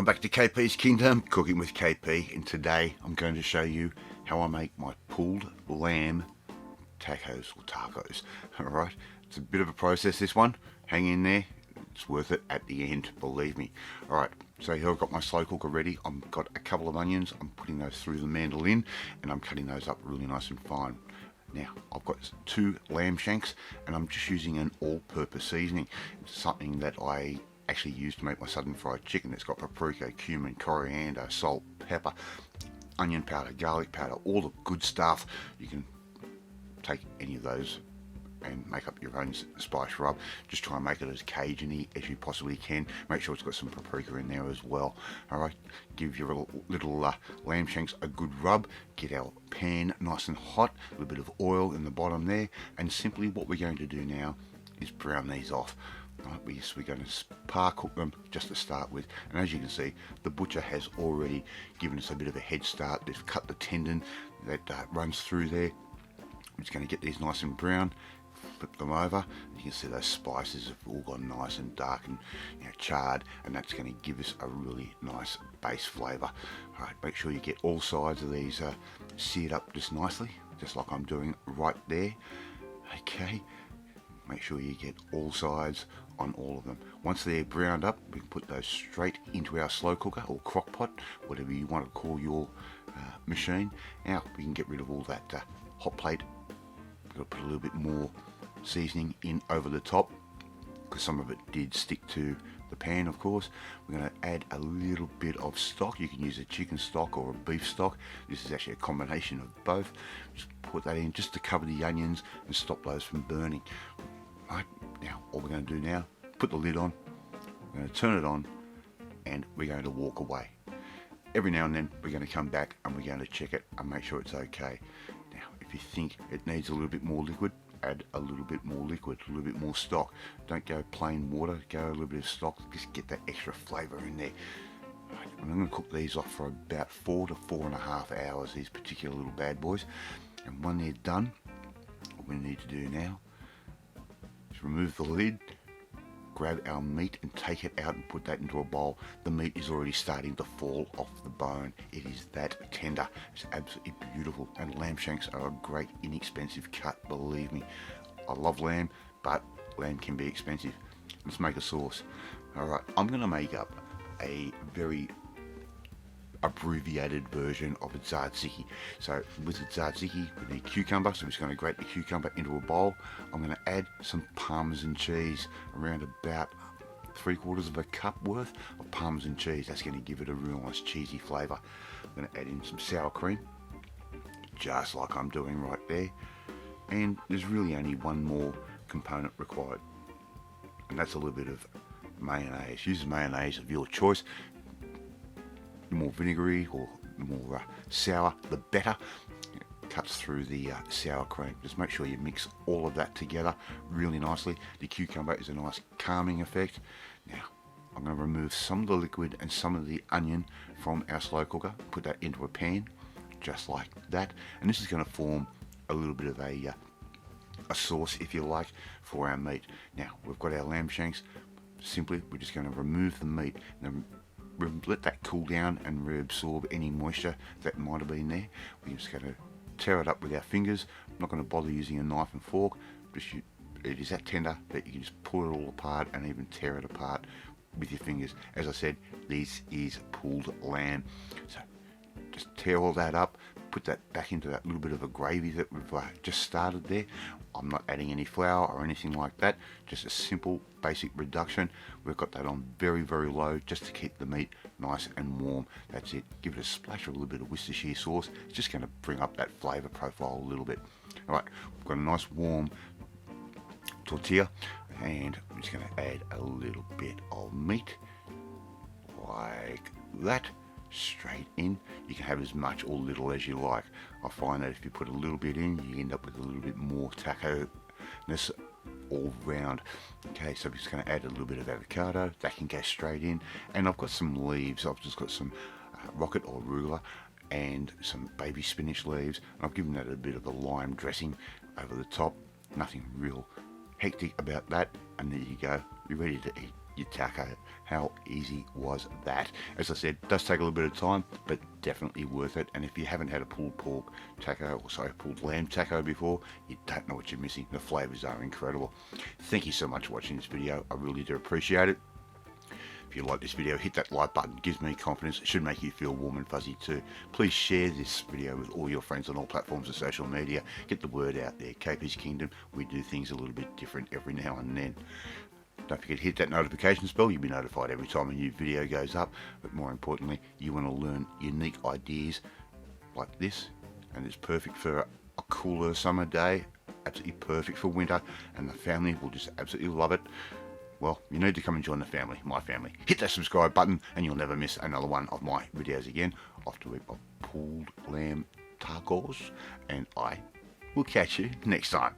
back to KP's Kingdom, cooking with KP, and today I'm going to show you how I make my pulled lamb tacos or tacos. Alright, it's a bit of a process, this one. Hang in there, it's worth it at the end, believe me. Alright, so here I've got my slow cooker ready. I've got a couple of onions, I'm putting those through the mandolin and I'm cutting those up really nice and fine. Now I've got 2 lamb shanks and I'm just using an all-purpose seasoning. It's something that I actually used to make my southern fried chicken. It's got paprika, cumin, coriander, salt, pepper, onion powder, garlic powder, all the good stuff. You can take any of those and make up your own spice rub. Just try and make it as Cajun-y as you possibly can. Make sure it's got some paprika in there as well. Alright, give your little lamb shanks a good rub. Get our pan nice and hot, a little bit of oil in the bottom there, and simply what we're going to do now is brown these off. Right, we're going to par cook them just to start with, and as you can see, the butcher has already given us a bit of a head start. They've cut the tendon that runs through there. I'm just going to get these nice and brown, flip them over. You can see those spices have all gone nice and dark and charred, and that's going to give us a really nice base flavour. Alright, make sure you get all sides of these seared up just nicely, just like I'm doing right there. Okay, make sure you get all sides on all of them. Once they're browned up, we can put those straight into our slow cooker or crock pot, whatever you want to call your machine. Now we can get rid of all that hot plate. We've got to put a little bit more seasoning in over the top because some of it did stick to the pan, of course. We're going to add a little bit of stock. You can use a chicken stock or a beef stock. This is actually a combination of both. Just put that in just to cover the onions and stop those from burning. Right, now all we're going to do now, put the lid on, we're going to turn it on, and we're going to walk away. Every now and then we're going to come back and we're going to check it and make sure it's okay. Now if you think it needs a little bit more liquid, add a little bit more liquid, a little bit more stock. Don't go plain water, go a little bit of stock, just get that extra flavour in there. Right, I'm going to cook these off for about 4 to 4.5 hours, these particular little bad boys. And when they're done, what we need to do now, remove the lid, grab our meat and take it out and put that into a bowl. The meat is already starting to fall off the bone. It is that tender. It's absolutely beautiful, and lamb shanks are a great inexpensive cut, believe me. I love lamb, but lamb can be expensive. Let's make a sauce. Alright, I'm going to make up a very abbreviated version of a tzatziki. So with the tzatziki we need cucumber, so I'm just going to grate the cucumber into a bowl. I'm going to add some Parmesan cheese, around about 3/4 cup worth of Parmesan cheese. That's going to give it a real nice cheesy flavour. I'm going to add in some sour cream, just like I'm doing right there, and there's really only one more component required, and that's a little bit of mayonnaise. Use mayonnaise of your choice. The more vinegary or the more sour, the better. It cuts through the sour cream. Just make sure you mix all of that together really nicely. The cucumber is a nice calming effect. Now I'm going to remove some of the liquid and some of the onion from our slow cooker, put that into a pan just like that, and this is going to form a little bit of a sauce, if you like, for our meat. Now we've got our lamb shanks. Simply we're just going to remove the meat and let that cool down and reabsorb any moisture that might have been there. We're just going to tear it up with our fingers. I'm not going to bother using a knife and fork. It is that tender that you can just pull it all apart and even tear it apart with your fingers. As I said, this is pulled lamb. So just tear all that up, put that back into that little bit of a gravy that we've just started there. I'm not adding any flour or anything like that, just a simple basic reduction. We've got that on very, very low just to keep the meat nice and warm. That's it. Give it a splash of a little bit of Worcestershire sauce. It's just going to bring up that flavour profile a little bit. Alright, we've got a nice warm tortilla, and I'm just going to add a little bit of meat like that straight in. You can have as much or little as you like. I find that if you put a little bit in, you end up with a little bit more taco-ness all round. Okay, so I'm just going to add a little bit of avocado. That can go straight in. And I've got some leaves. I've just got some rocket or arugula and some baby spinach leaves. I've given that a bit of a lime dressing over the top. Nothing real hectic about that. And there you go. You're ready to eat. your taco. How easy was that? As I said, it does take a little bit of time, but definitely worth it. And if you haven't had a pulled pork taco, or sorry, pulled lamb taco before, you don't know what you're missing. The flavors are incredible. Thank you so much for watching this video. I really do appreciate it. If you like this video, hit that like button. It gives me confidence. It should make you feel warm and fuzzy too. Please share this video with all your friends on all platforms of social media. Get the word out there. KP's Kingdom, we do things a little bit different every now and then. Don't forget to hit that notification bell. You'll be notified every time a new video goes up. But more importantly, you want to learn unique ideas like this. And it's perfect for a cooler summer day. Absolutely perfect for winter. And the family will just absolutely love it. Well, you need to come and join the family, my family. Hit that subscribe button and you'll never miss another one of my videos again. Off to eat my pulled lamb tacos, and I will catch you next time.